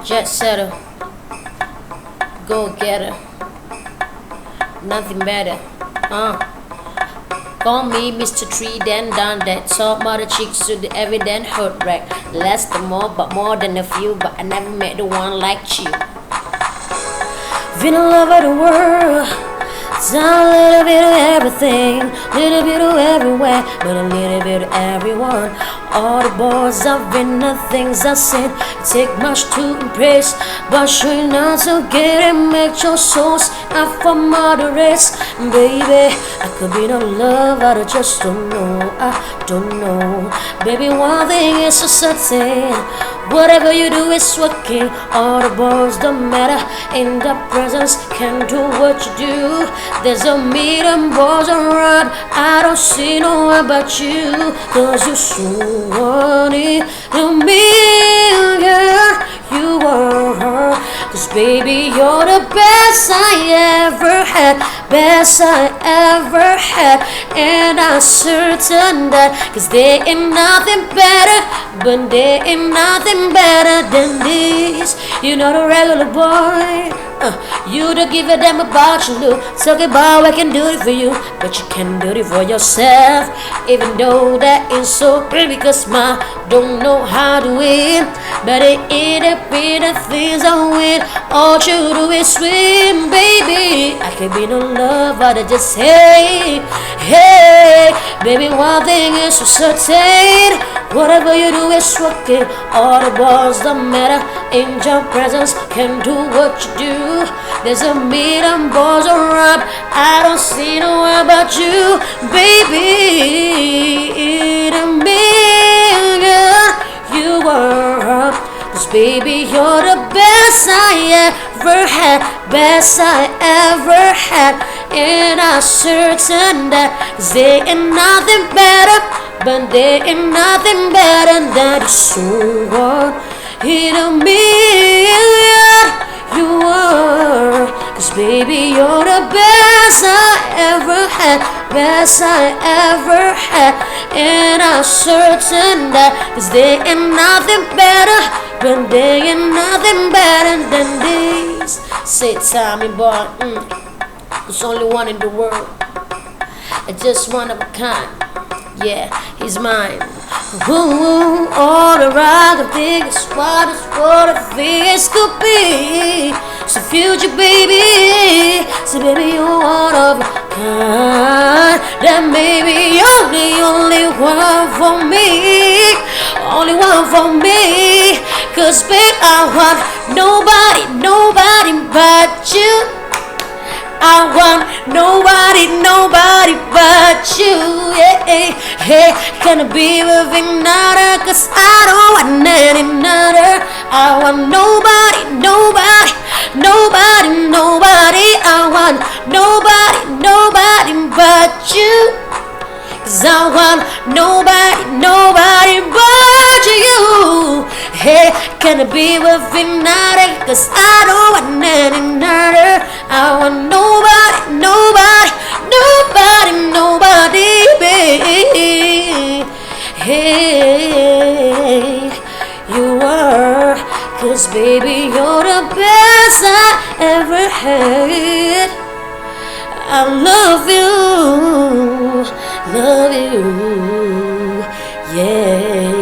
Jet setter, go getter, nothing better. Call me Mr. Tree, then done that. Saw mother chicks to the evident hurt wreck. Less than more, but more than a few. But I never met the one like you. Been in love with the world. Done a little bit of everything, little bit of everywhere, but a little bit of everyone. All the boys I've been, the things I said, take much to impress, but sure not to get it, make your souls out for moderates. Baby, I could be no love, I just don't know, I don't know. Baby, one thing is for certain, whatever you do is working. All the boys don't matter, in the presence can do what you do. There's a million boys around, I don't see no one but you. Cause you're so wanted to me, girl, you are. Cause baby, you're the best I ever had, best I ever had. And I'm certain that, cause there ain't nothing better, but there ain't nothing better than this. You're not a regular boy, you don't give a damn about your look. Talk about I can do it for you, but you can't do it for yourself. Even though that is so great, because my don't know how to win, but it ain't a bit of things I win. All you do is swim, baby. I can be no love, but I just hey, hey, baby. One thing is for certain, whatever you do is working. All the balls don't matter, in your presence can do what you do. There's a million balls around, I don't see no one but you, baby. In a million you are. Cause baby, you're the best I ever had, best I ever had. And I'm certain that, cause there ain't nothing better, but there ain't nothing better than so what in a million you are. Cause baby, you're the best I ever had, best I ever had. And I'm certain that, cause there ain't nothing better, but there ain't nothing better than this. Say Tommy boy, there's only one in the world, just one of a kind. Yeah, he's mine. Ooh, all the rock I think is what I think it could be. So future baby, so baby you're one of a kind. That maybe you're the only one for me, only one for me. Cause babe, I want nobody but you. I want nobody but you. Yeah, hey, can I be with another? Cause I don't want any another. I want nobody. I want nobody but you. Cause I want nobody but you. Hey, can I be with another? Cause I don't want any another. I want nobody, baby. Hey, you are. Cause baby, you're the best I ever had. I love you, yeah.